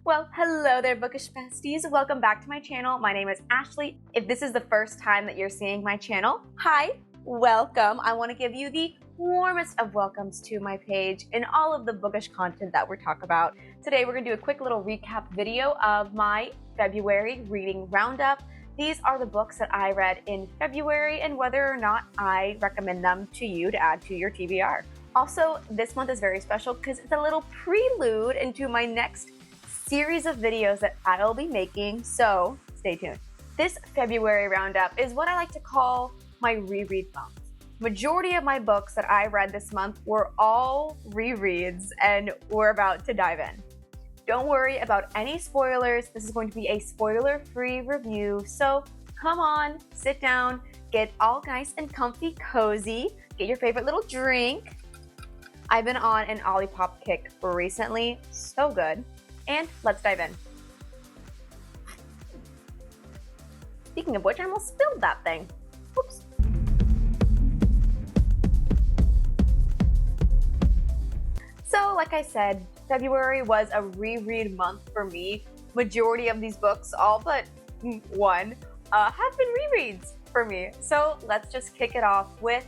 Well, hello there, bookish besties. Welcome back to my channel. My name is Ashley. If this is the first time that you're seeing my channel, hi, welcome. I want to give you the warmest of welcomes to my page and all of the bookish content that we're talking about. Today, we're going to do a quick little recap video of my February reading roundup. These are the books that I read in February and whether or not I recommend them to you to add to your TBR. Also, this month is very special because it's a little prelude into my next series of videos that I'll be making, so stay tuned. This February roundup is what I like to call my reread month. Majority of my books that I read this month were all rereads, and we're about to dive in. Don't worry about any spoilers. This is going to be a spoiler-free review, so come on, sit down, get all nice and comfy cozy, get your favorite little drink. I've been on an Olipop kick recently, so good. And let's dive in. Speaking of which, I almost spilled that thing. Oops. So, like I said, February was a reread month for me. Majority of these books, all but one, have been rereads for me. So let's just kick it off with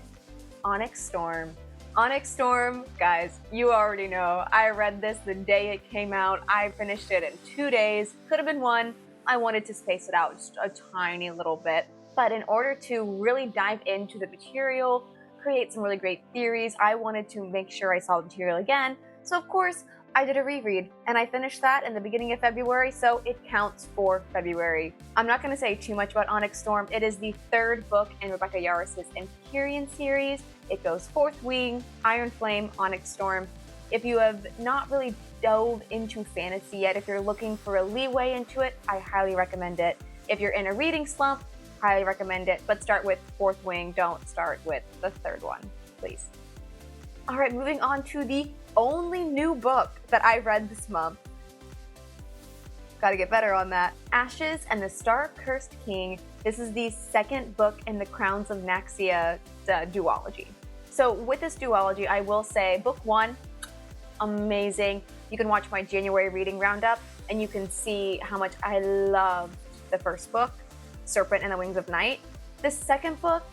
Onyx Storm. Onyx Storm, guys, you already know. I read this the day it came out. I finished it in 2 days. Could have been one. I wanted to space it out just a tiny little bit. But in order to really dive into the material, create some really great theories, I wanted to make sure I saw the material again. So of course, I did a reread, and I finished that in the beginning of February, so it counts for February. I'm not going to say too much about Onyx Storm. It is the third book in Rebecca Yarros's Empyrean series. It goes Fourth Wing, Iron Flame, Onyx Storm. If you have not really dove into fantasy yet, if you're looking for a leeway into it, I highly recommend it. If you're in a reading slump, highly recommend it, but start with Fourth Wing. Don't start with the third one, please. All right, moving on to the only new book that I read this month. Gotta get better on that. Ashes and the Star-Cursed King. This is the second book in the Crowns of Naxia duology. So with this duology, I will say book one, amazing. You can watch my January reading roundup and you can see how much I loved the first book, Serpent and the Wings of Night. The second book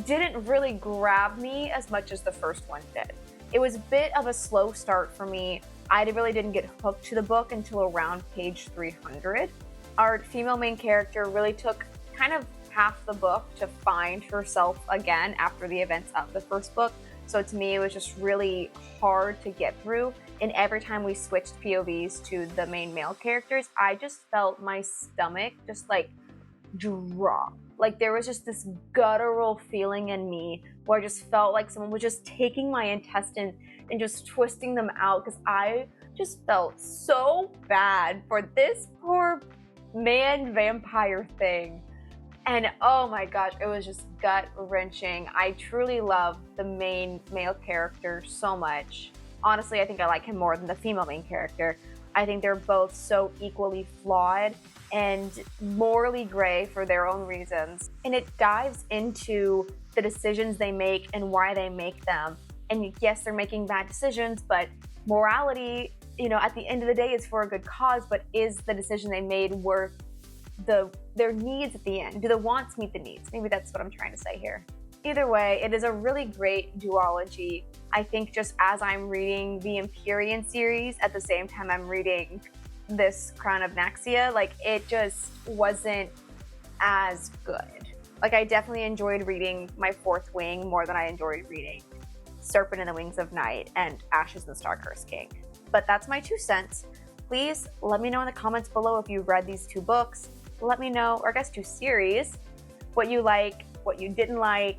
didn't really grab me as much as the first one did. It was a bit of a slow start for me. I really didn't get hooked to the book until around page 300. Our female main character really took kind of half the book to find herself again after the events of the first book. So to me, it was just really hard to get through. And every time we switched POVs to the main male characters, I just felt my stomach just like drop. Like there was just this guttural feeling in me where I just felt like someone was just taking my intestines and just twisting them out, because I just felt so bad for this poor man vampire thing. And oh my gosh, it was just gut-wrenching. I truly love the main male character so much. Honestly, I think I like him more than the female main character. I think they're both so equally flawed and morally gray for their own reasons. And it dives into the decisions they make and why they make them. And yes, they're making bad decisions, but morality, at the end of the day is for a good cause, but is the decision they made worth their needs at the end? Do the wants meet the needs? Maybe that's what I'm trying to say here. Either way, it is a really great duology. I think just as I'm reading the Empyrean series, at the same time I'm reading this Crown of Naxia, like it just wasn't as good. Like I definitely enjoyed reading my Fourth Wing more than I enjoyed reading Serpent and the Wings of Night and Ashes and the Star-Cursed King. But that's my 2 cents. Please let me know in the comments below if you read these 2 books. Let me know, or I guess 2 series, what you like, what you didn't like.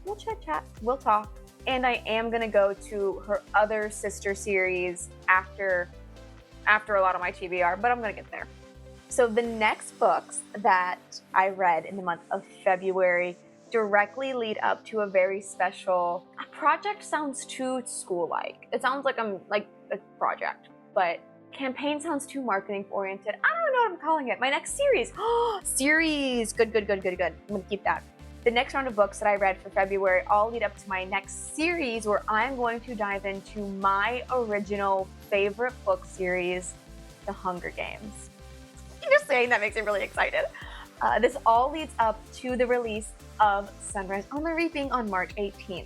We'll chit-chat, we'll talk. And I am gonna go to her other sister series after a lot of my TBR, but I'm gonna get there. So the next books that I read in the month of February directly lead up to a very special project. Sounds too school-like. It sounds like I'm like a project, but campaign sounds too marketing oriented. I don't know what I'm calling it. My next series. Series. Good. I'm gonna keep that. The next round of books that I read for February all lead up to my next series where I'm going to dive into my original favorite book series, The Hunger Games. Just saying that makes me really excited. This all leads up to the release of Sunrise on the Reaping on March 18th.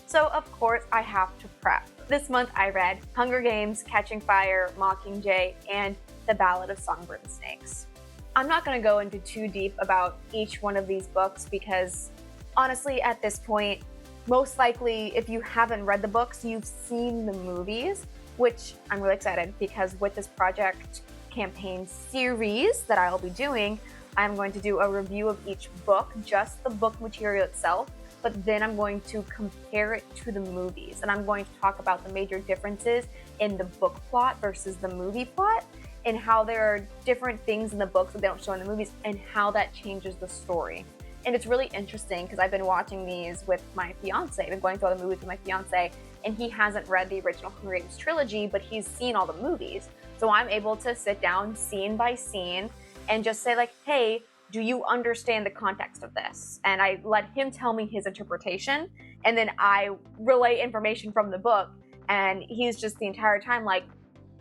So of course I have to prep. This month I read Hunger Games, Catching Fire, Mockingjay, and The Ballad of Songbird and Snakes. I'm not going to go into too deep about each one of these books because honestly at this point, most likely if you haven't read the books, you've seen the movies, which I'm really excited because with this project campaign series that I'll be doing, I'm going to do a review of each book, just the book material itself, but then I'm going to compare it to the movies, and I'm going to talk about the major differences in the book plot versus the movie plot, and how there are different things in the books that they don't show in the movies, and how that changes the story. And it's really interesting because I've been watching these with my fiance. I've been going through all the movies with my fiance, and he hasn't read the original Hunger Games trilogy, but he's seen all the movies. So I'm able to sit down scene by scene and just say like, hey, do you understand the context of this? And I let him tell me his interpretation, and then I relay information from the book, and he's just the entire time like,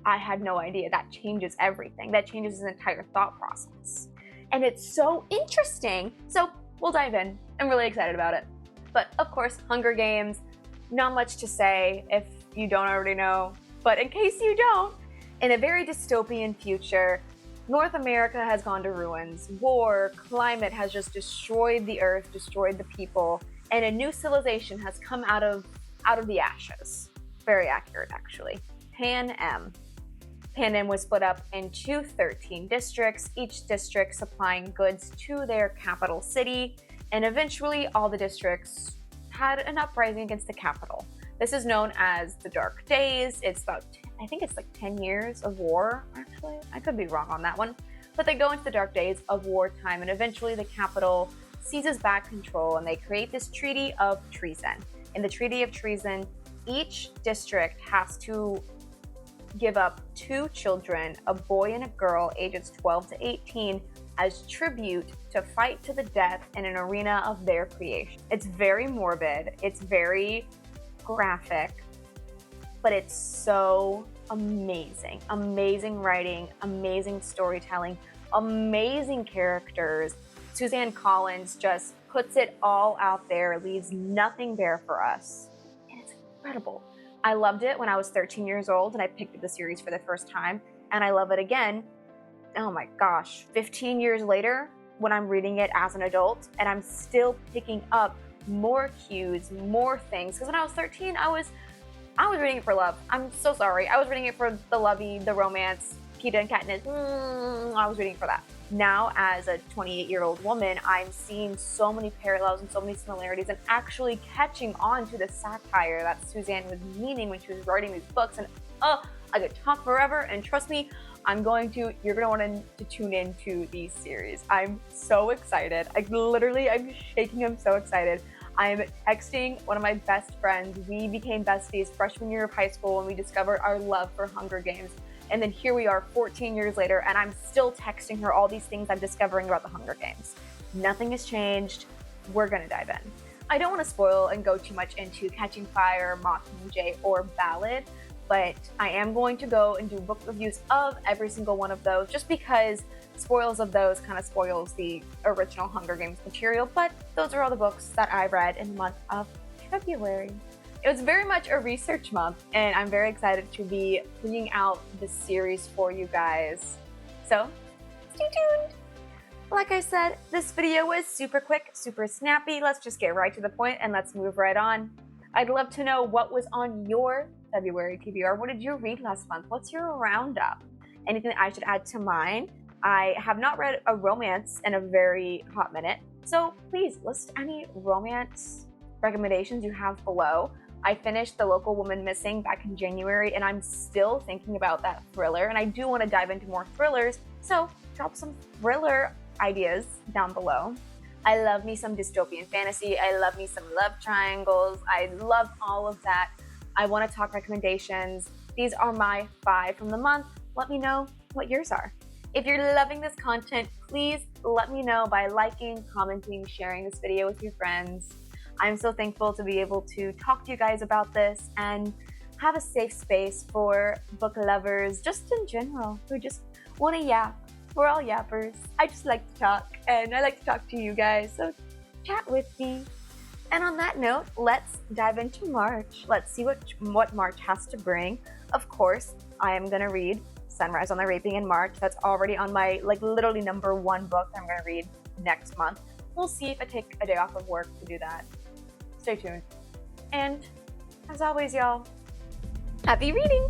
I had no idea. That changes everything. That changes his entire thought process. And it's so interesting. So we'll dive in. I'm really excited about it. But of course, Hunger Games, not much to say if you don't already know, but in case you don't, in a very dystopian future, North America has gone to ruins. War, climate has just destroyed the earth, destroyed the people, and a new civilization has come out of the ashes. Very accurate, actually. Pan Am was split up into 13 districts, each district supplying goods to their capital city, and eventually all the districts had an uprising against the capital. This is known as the Dark Days. It's about, I think it's like 10 years of war, actually. I could be wrong on that one. But they go into the Dark Days of wartime, and eventually the capital seizes back control, and they create this Treaty of Treason. In the Treaty of Treason, each district has to give up 2 children, a boy and a girl, ages 12 to 18, as tribute to fight to the death in an arena of their creation. It's very morbid. It's very graphic, but it's so amazing. Amazing writing, amazing storytelling, amazing characters. Suzanne Collins just puts it all out there, leaves nothing bare for us. And it's incredible. I loved it when I was 13 years old and I picked up the series for the first time, and I love it again, oh my gosh, 15 years later when I'm reading it as an adult, and I'm still picking up more cues, more things. Because when I was 13, I was reading it for love. I'm so sorry. I was reading it for the lovey, the romance, Peeta and Katniss. I was reading it for that. Now, as a 28-year-old woman, I'm seeing so many parallels and so many similarities, and actually catching on to the satire that Suzanne was meaning when she was writing these books. And I could talk forever, and trust me, you're gonna want to tune into these series. I'm so excited. I'm shaking. I'm so excited. I'm texting one of my best friends. We became besties freshman year of high school when we discovered our love for Hunger Games. And then here we are 14 years later, and I'm still texting her all these things I'm discovering about the Hunger Games. Nothing has changed. We're gonna dive in. I don't want to spoil and go too much into Catching Fire, Mockingjay, or Ballad, but I am going to go and do book reviews of every single one of those, just because spoils of those kind of spoils the original Hunger Games material. But those are all the books that I read in the month of February. It was very much a research month, and I'm very excited to be bringing out this series for you guys. So stay tuned. Like I said, this video was super quick, super snappy. Let's just get right to the point and let's move right on. I'd love to know what was on your February TBR. What did you read last month? What's your roundup? Anything that I should add to mine? I have not read a romance in a very hot minute, so please list any romance recommendations you have below. I finished The Local Woman Missing back in January, and I'm still thinking about that thriller, and I do want to dive into more thrillers, so drop some thriller ideas down below. I love me some dystopian fantasy. I love me some love triangles. I love all of that. I want to talk recommendations. These are my 5 from the month. Let me know what yours are. If you're loving this content, please let me know by liking, commenting, sharing this video with your friends. I'm so thankful to be able to talk to you guys about this, and have a safe space for book lovers, just in general, who just want to yap. We're all yappers. I just like to talk, and I like to talk to you guys, so chat with me. And on that note, let's dive into March. Let's see what March has to bring. Of course, I am gonna read Sunrise on the Reaping in March. That's already on my literally #1 book I'm gonna read next month. We'll see if I take a day off of work to do that. Stay tuned. And as always, y'all, happy reading!